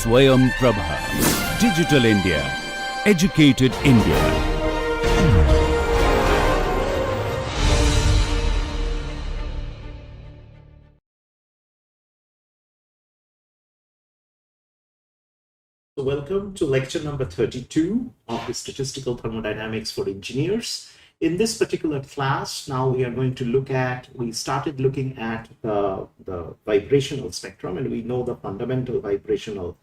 SwayamPrabha. Digital India. Educated India. So welcome to lecture number 32 of the Statistical Thermodynamics for Engineers. In this particular class, now we are going to look at, we started looking at the vibrational spectrum, and we know the fundamental vibrational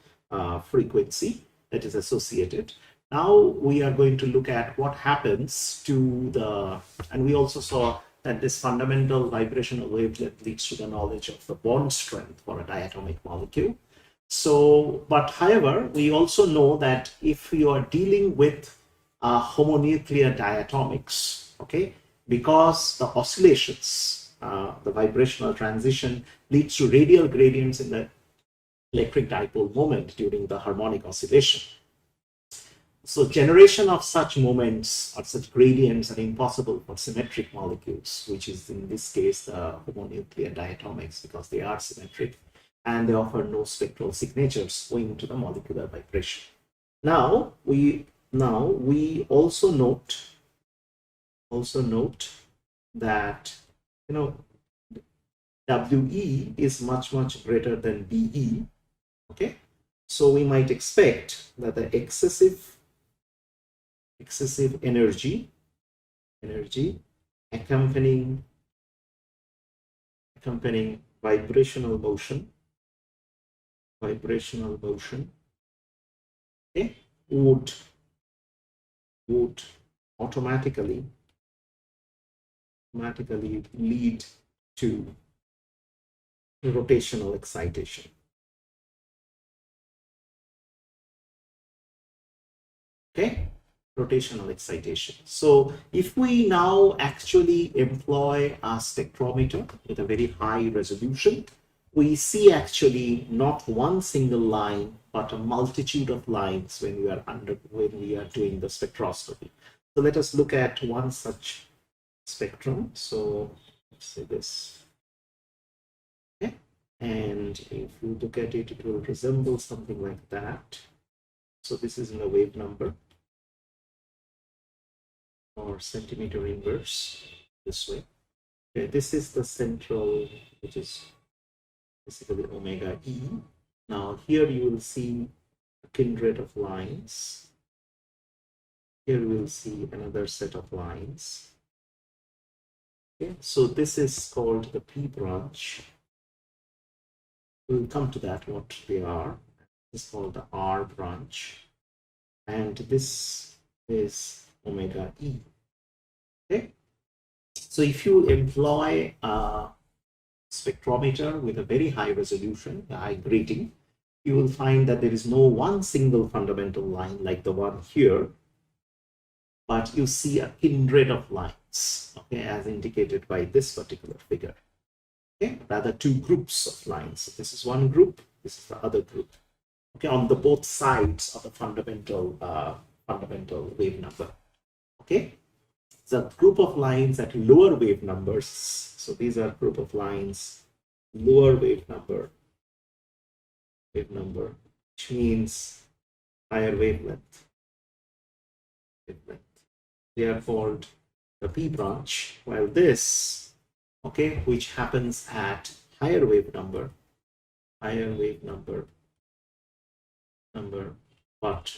frequency that is associated. Now we are going to look at what happens to the, and we also saw that this fundamental vibrational wavelet leads to the knowledge of the bond strength for a diatomic molecule. So, but however, we also know that if you are dealing with homonuclear diatomics, okay, because the oscillations, the vibrational transition leads to radial gradients in the electric dipole moment during the harmonic oscillation. So generation of such moments or such gradients are impossible for symmetric molecules, which is in this case the homonuclear diatomics, because they are symmetric and they offer no spectral signatures owing to the molecular vibration. Now we also note that WE is much greater than DE. Okay, so we might expect that the excessive energy accompanying vibrational motion, okay, would automatically lead to rotational excitation. Okay, rotational excitation. So if we now actually employ a spectrometer with a very high resolution, we see actually not one single line, but a multitude of lines when we are doing the spectroscopy. So let us look at one such spectrum. So let's say this. Okay, and if you look at it, it will resemble something like that. So this is in a wave number or centimeter inverse this way. Okay, this is the central, which is basically omega E. Now here you will see a kindred of lines. Here we will see another set of lines. Okay, so this is called the P branch. We'll come to that, what they are. This is called the R branch. And this is omega E. Okay, so if you employ a spectrometer with a very high resolution, a high grating, you will find that there is no one single fundamental line like the one here, but you see a kindred of lines, okay, as indicated by this particular figure. Okay, rather two groups of lines. This is one group, this is the other group. Okay, on the both sides of the fundamental wave number. Okay, the group of lines at lower wave numbers. So these are group of lines, lower wave number, which means higher wavelength. They are called the P branch, while this, okay, which happens at higher wave number, but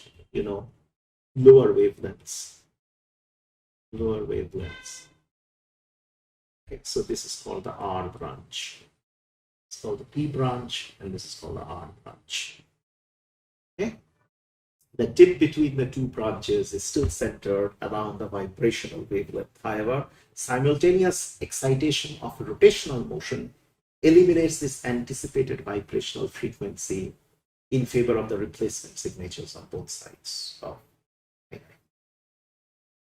lower wavelengths. Okay, so this is called the R branch. It's called the P branch, and this is called the R branch. Okay, the tip between the two branches is still centered around the vibrational wavelength. However, simultaneous excitation of rotational motion eliminates this anticipated vibrational frequency in favor of the replacement signatures on both sides.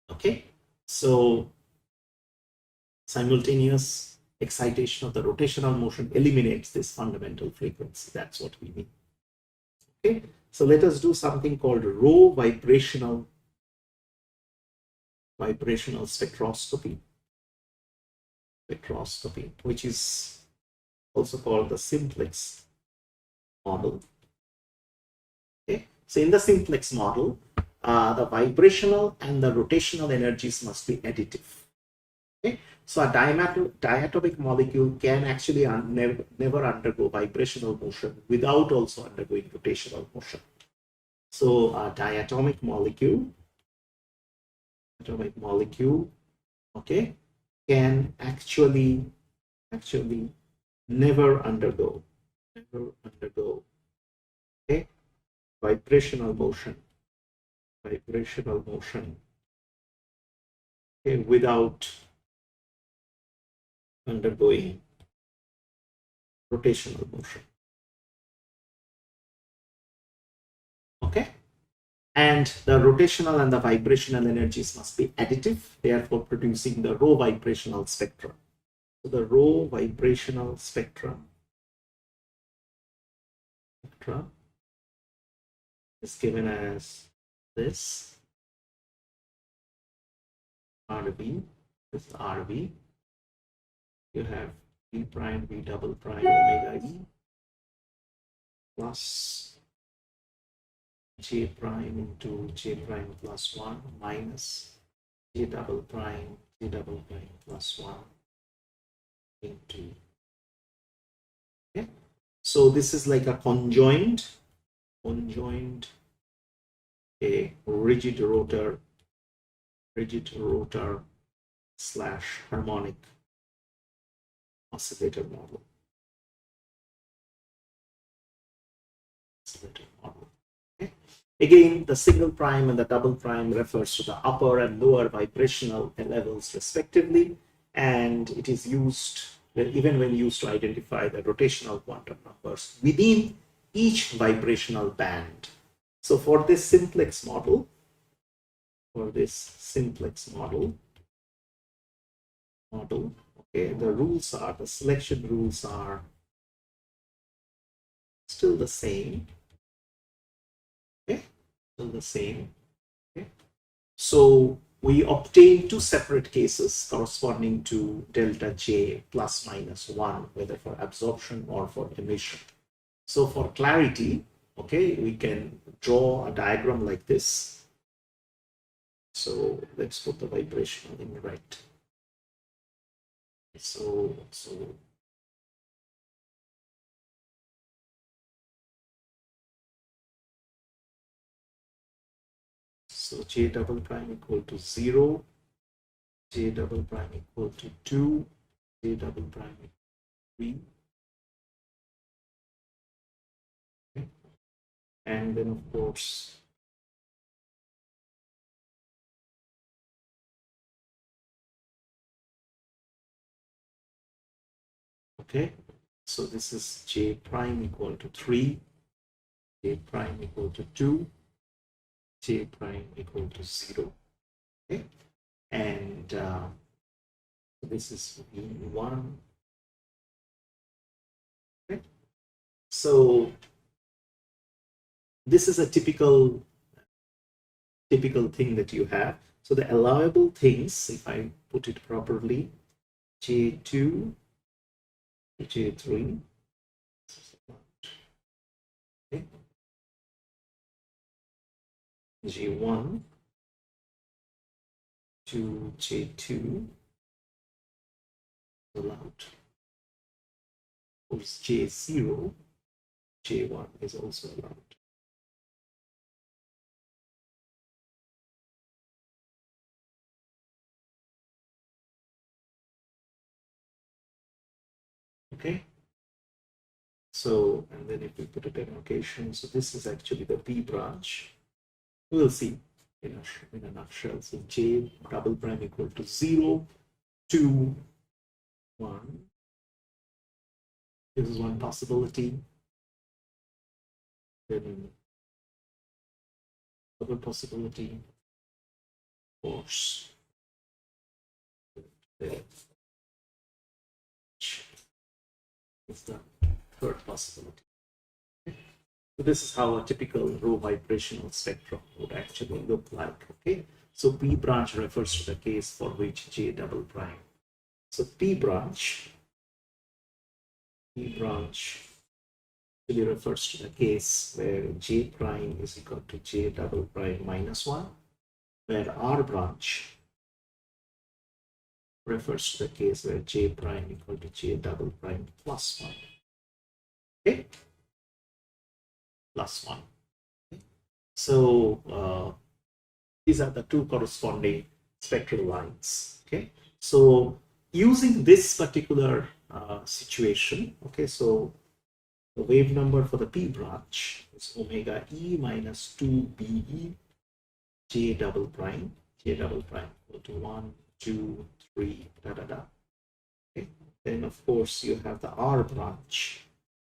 Okay, so simultaneous excitation of the rotational motion eliminates this fundamental frequency. That's what we mean. Okay, so let us do something called Ro-vibrational spectroscopy, which is also called the Simplex model. Okay, so in the simplex model, the vibrational and the rotational energies must be additive. Okay, so a diatomic molecule can actually never undergo vibrational motion without also undergoing rotational motion. So a diatomic molecule, okay, can actually never undergo okay, vibrational motion okay, without undergoing rotational motion. Okay, and the rotational and the vibrational energies must be additive, therefore producing the Ro-vibrational spectrum. So the Ro-vibrational spectrum is given as this RV. This is RV. You have V prime, V double prime, omega E plus J prime into J prime plus 1 minus J double prime plus 1 into. Okay, so this is like a conjoined a rigid rotor slash harmonic oscillator model. Okay. Again, the single prime and the double prime refers to the upper and lower vibrational levels respectively, and it is used even when used to identify the rotational quantum numbers within each vibrational band. So for this simplex model, okay, the selection rules are still the same. Okay, still the same. Okay, so we obtain two separate cases corresponding to delta J plus minus 1, whether for absorption or for emission. So for clarity, okay, we can draw a diagram like this. So let's put the vibrational in right. So J double prime equal to 0, J double prime equal to 2, J double prime equal to 3. Okay. And then of course okay, so this is J prime equal to 3, J prime equal to 2, J prime equal to 0. Okay, and this is V1. Okay, so this is a typical thing that you have. So the allowable things, if I put it properly, J2, J3, okay, J1 to J2 allowed. Of course, J0, J1 is also allowed. Okay, so and then if we put a demarcation, so this is actually the B branch. We'll see in a nutshell. So J double prime equal to 0, 2, 1. This is one possibility. Then other possibility, of course, is the third possibility. So this is how a typical Ro-vibrational spectrum would actually look like. Okay, so P branch refers to the case for which J double prime. So P branch actually refers to the case where J prime is equal to J double prime minus 1, where R branch refers to the case where J prime equal to J double prime plus 1. Okay, plus 1. Okay. So these are the two corresponding spectral lines. Okay, so using this particular situation, okay, so the wave number for the P branch is omega E minus 2BE J double prime equal to 1, 2, 3, da da da. Okay. Then of course you have the R branch,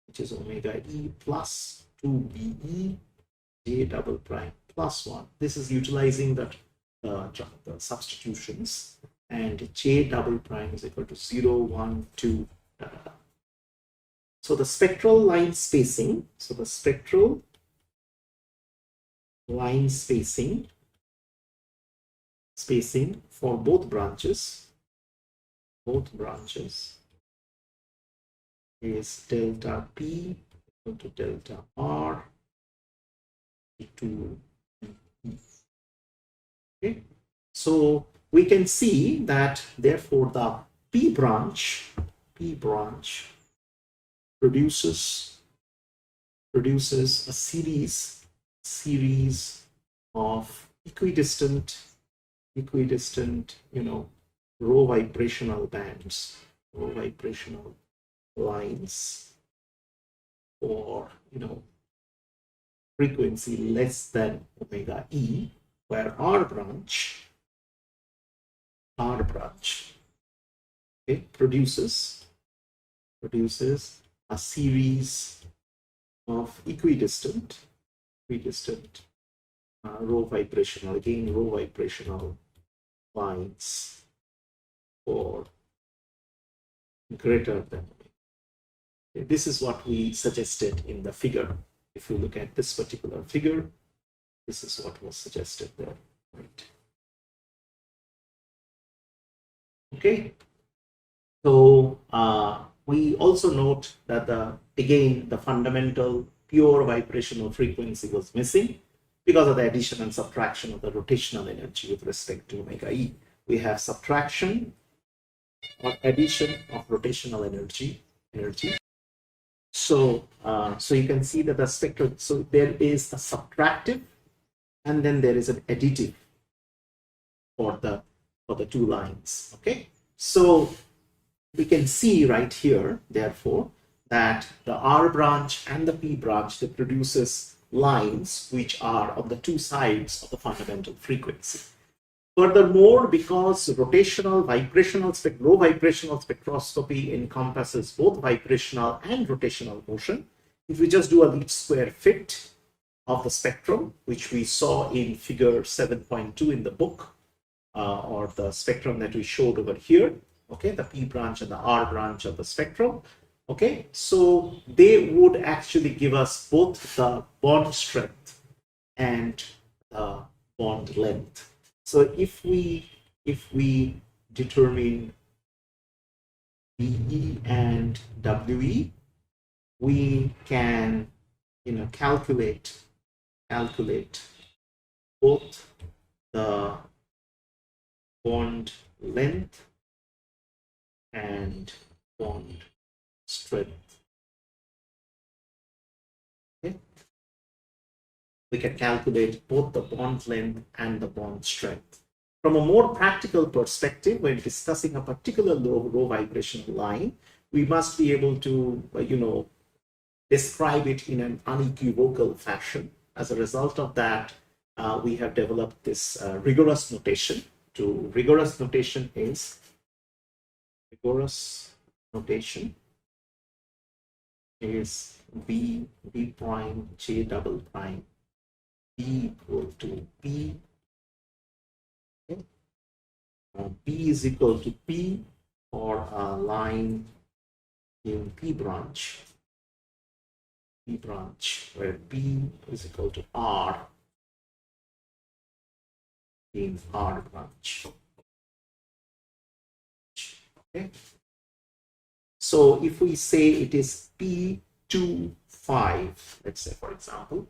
which is omega E plus 2BE J double prime plus 1. This is utilizing the substitutions, and J double prime is equal to 0, 1, 2, da da da. So the spectral line spacing, spacing for both branches is delta P equal to delta R to E. Okay, so we can see that therefore the P branch produces a series of equidistant, Ro-vibrational bands, Ro-vibrational lines for, frequency less than omega E, where R branch okay, produces a series of equidistant Ro-vibrational lines for greater than. Okay, this is what we suggested in the figure. If you look at this particular figure, this is what was suggested there, right? Okay, so we also note that again the fundamental pure vibrational frequency was missing because of the addition and subtraction of the rotational energy with respect to omega E. We have subtraction or addition of rotational energy. So you can see that the spectrum, so there is a subtractive and then there is an additive for the two lines. Okay, so we can see right here, therefore, that the R branch and the P branch, that produces lines which are on the two sides of the fundamental frequency. Furthermore, because low vibrational spectroscopy encompasses both vibrational and rotational motion, if we just do a least square fit of the spectrum, which we saw in figure 7.2 in the book, or the spectrum that we showed over here, okay, the P branch and the R branch of the spectrum, okay, so they would actually give us both the bond strength and the bond length. So if we determine BE and WE, we can calculate both the bond length and bond strength. Okay, we can calculate both the bond length and the bond strength. From a more practical perspective, when discussing a particular low vibrational line, we must be able to describe it in an unequivocal fashion. As a result of that, we have developed this rigorous notation. Rigorous notation is B prime J double prime B equal to P. Okay. B is equal to P for a line in P branch, where B is equal to R in R branch. Okay. So if we say it is P2 5, let's say, for example,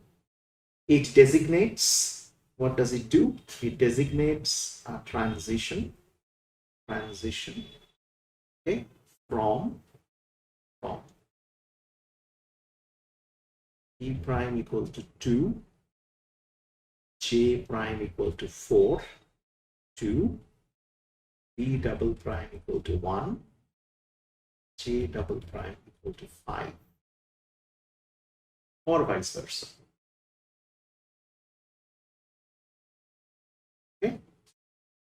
it designates, what does it do? It designates a transition, okay, from E prime equal to 2, J prime equal to 4, to B double prime equal to 1, J double prime equal to 5, or vice versa. Okay.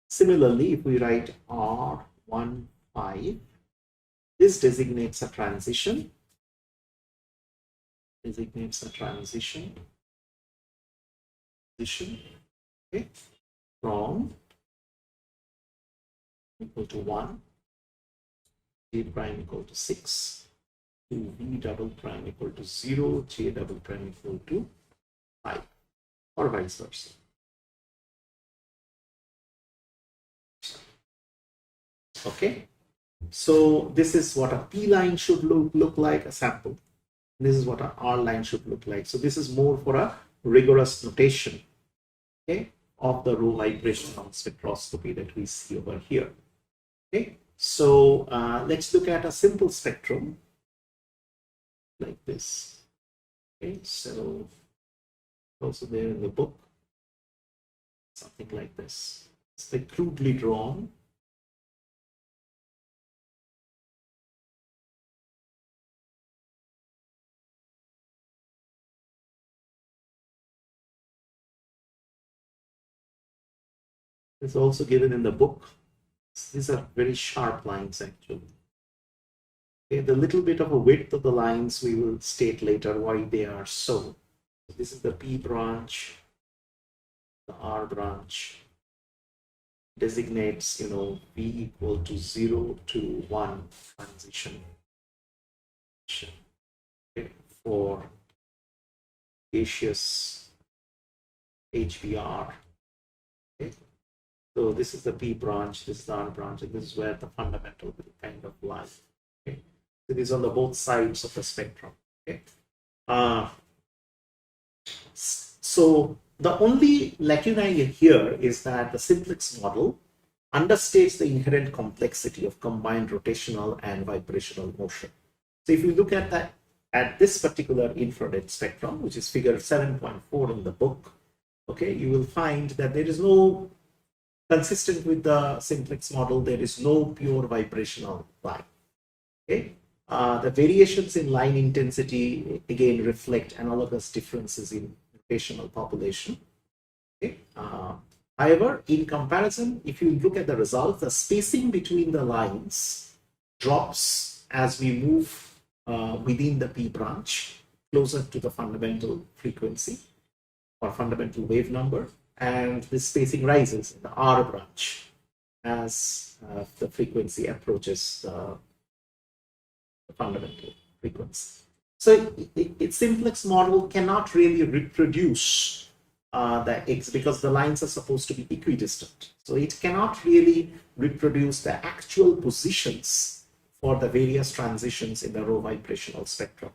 Similarly, if we write R1, 5, this designates a transition, okay, from equal to 1, J prime equal to 6, to V double prime equal to 0, J double prime equal to 5, or vice versa. Okay, so this is what a P line should look like, a sample. This is what an R line should look like. So this is more for a rigorous notation, okay, of the Ro-vibrational spectroscopy that we see over here. Okay, so let's look at a simple spectrum like this. Okay, so also there in the book, something like this. It's like crudely drawn. It's also given in the book. These are very sharp lines actually. Okay, the little bit of a width of the lines we will state later why they are so. This is the P branch, the R branch designates, V equal to 0 to 1 transition, okay, for gaseous HBr. Okay. So this is the P branch, this is the R branch, and this is where the fundamental will kind of lie. Okay. So these are on the both sides of the spectrum. Okay. So the only lacunae here is that the Simplex model understates the inherent complexity of combined rotational and vibrational motion. So if you look at that, at this particular infrared spectrum, which is figure 7.4 in the book, okay, you will find that there is no, consistent with the Simplex model, there is no pure vibrational line. Okay. The variations in line intensity again reflect analogous differences in rotational population. Okay. However, in comparison, if you look at the results, the spacing between the lines drops as we move within the P branch closer to the fundamental frequency or fundamental wave number, and this spacing rises in the R branch as the frequency approaches the fundamental frequency. So its Simplex model cannot really reproduce the X because the lines are supposed to be equidistant. So it cannot really reproduce the actual positions for the various transitions in the Ro-vibrational spectrum.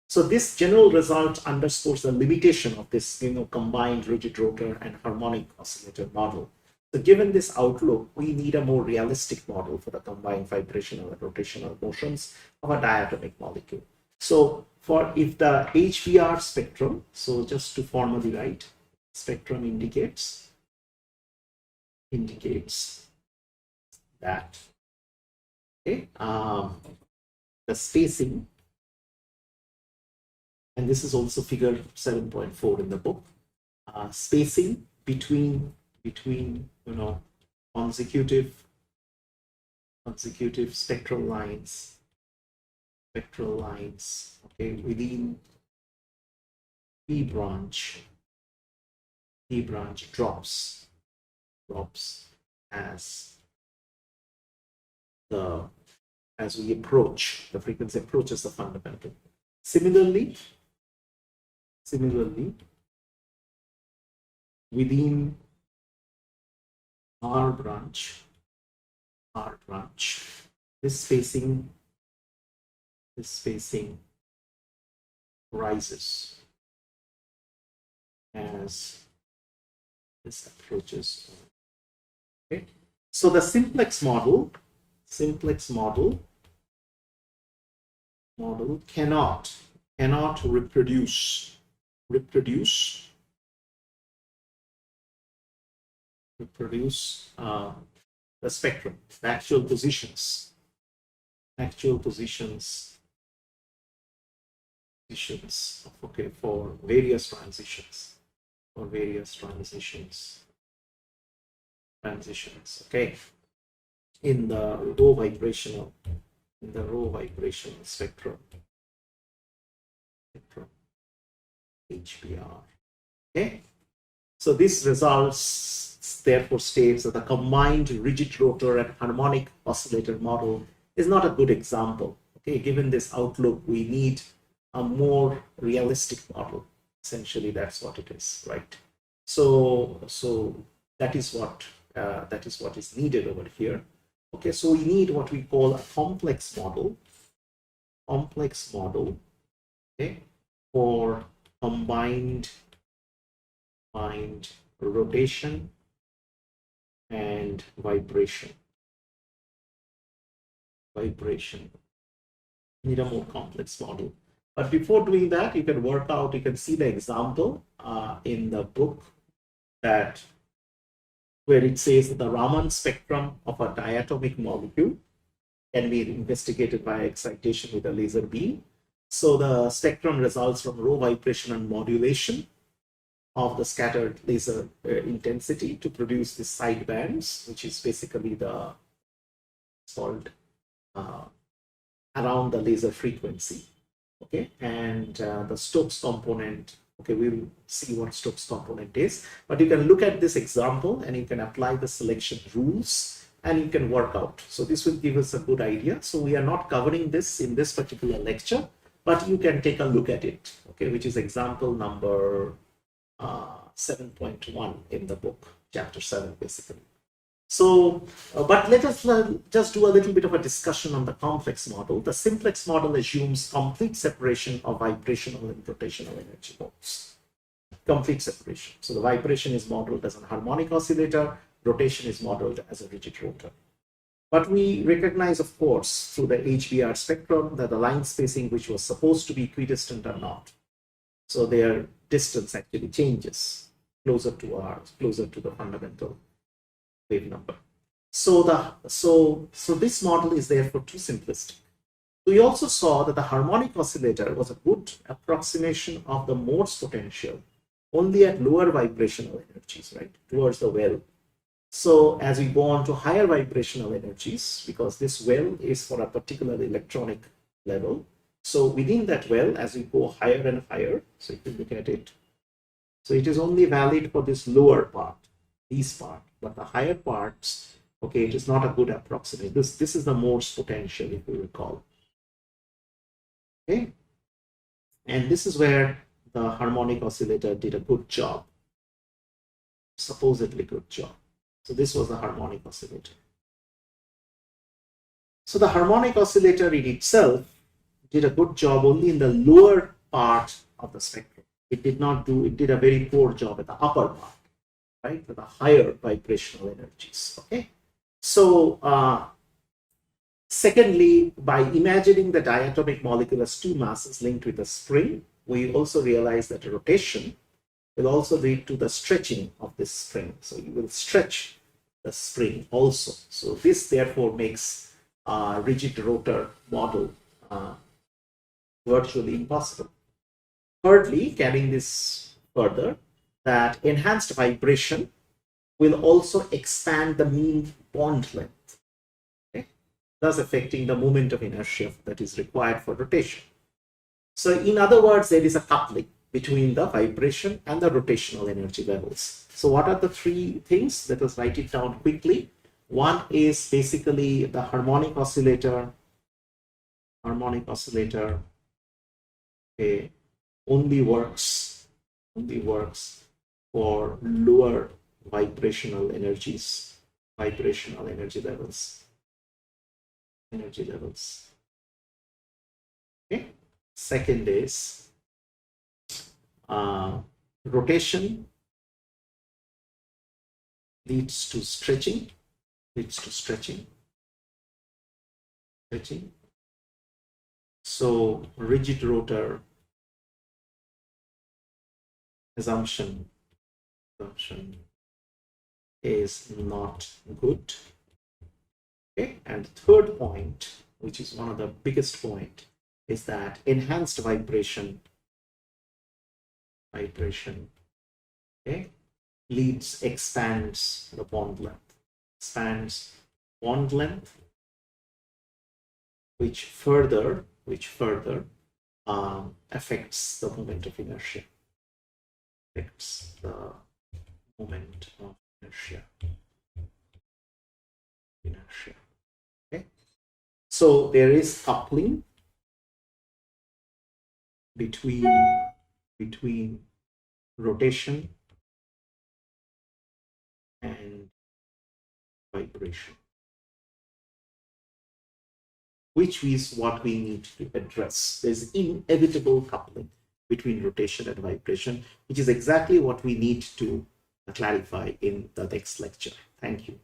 So this general result underscores the limitation of this combined rigid rotor and harmonic oscillator model. So given this outlook, we need a more realistic model for the combined vibrational and rotational motions of a diatomic molecule. So if the HBr spectrum, so just to formally write, spectrum indicates that, okay, the spacing, and this is also figure 7.4 in the book, spacing between consecutive spectral lines, okay, within P branch drops as we approach, the frequency approaches the fundamental. Similarly, within R branch, this spacing rises as this approaches. Okay, so the simplex model cannot reproduce the spectrum, the actual positions okay, for various transitions, okay, in the Ro-vibrational spectrum, HBR. Okay, so this results therefore states that the combined rigid rotor and harmonic oscillator model is not a good example. Okay, given this outlook, we need a more realistic model. Essentially, that's what it is, right? So that is what is needed over here. Okay, so we need what we call a complex model, okay, for combined rotation and vibration. Need a more complex model. But before doing that, you can see the example in the book that where it says that the Raman spectrum of a diatomic molecule can be investigated by excitation with a laser beam. So the spectrum results from Ro-vibrational modulation of the scattered laser intensity to produce the side bands, which is basically called around the laser frequency. Okay, and the Stokes component. Okay, we will see what Stokes component is, but you can look at this example and you can apply the selection rules and you can work out. So this will give us a good idea. So we are not covering this in this particular lecture, but you can take a look at it. Okay, which is example number 7.1 in the book, chapter 7, basically. So, but let us just do a little bit of a discussion on the complex model. The simplex model assumes complete separation of vibrational and rotational energy modes. Complete separation. So the vibration is modeled as a harmonic oscillator, rotation is modeled as a rigid rotor. But we recognize, of course, through the HBR spectrum that the line spacing which was supposed to be equidistant are not. So their distance actually changes closer to the fundamental wave number. So this model is therefore too simplistic. We also saw that the harmonic oscillator was a good approximation of the Morse potential only at lower vibrational energies, right, towards the well. So as we go on to higher vibrational energies, because this well is for a particular electronic level, so within that well, as we go higher and higher, so if you look at it, so it is only valid for this lower part, these part, but the higher parts, okay, it is not a good approximation. This is the Morse potential, if you recall. Okay, and this is where the harmonic oscillator did a good job, supposedly good job. So this was the harmonic oscillator. So the harmonic oscillator in itself did a good job only in the lower part of the spectrum. It did a very poor job at the upper part, right, with the higher vibrational energies. Okay, so secondly, by imagining the diatomic molecule as two masses linked with a spring, we also realize that rotation will also lead to the stretching of this spring. So you will stretch the spring also. So this therefore makes a rigid rotor model virtually impossible. Thirdly, carrying this further, that enhanced vibration will also expand the mean bond length, okay, thus affecting the moment of inertia that is required for rotation. So in other words, there is a coupling between the vibration and the rotational energy levels. So what are the three things? Let us write it down quickly. One is basically the harmonic oscillator. Okay, only works for lower vibrational energies, vibrational energy levels. Okay. Second is Rotation leads to stretching, stretching. So rigid rotor assumption is not good. Okay, and the third point, which is one of the biggest point, is that enhanced vibration, okay, expands the bond length, which further affects the moment of inertia. Okay, so there is coupling between rotation and vibration, which is what we need to address. There's inevitable coupling between rotation and vibration, which is exactly what we need to clarify in the next lecture. Thank you.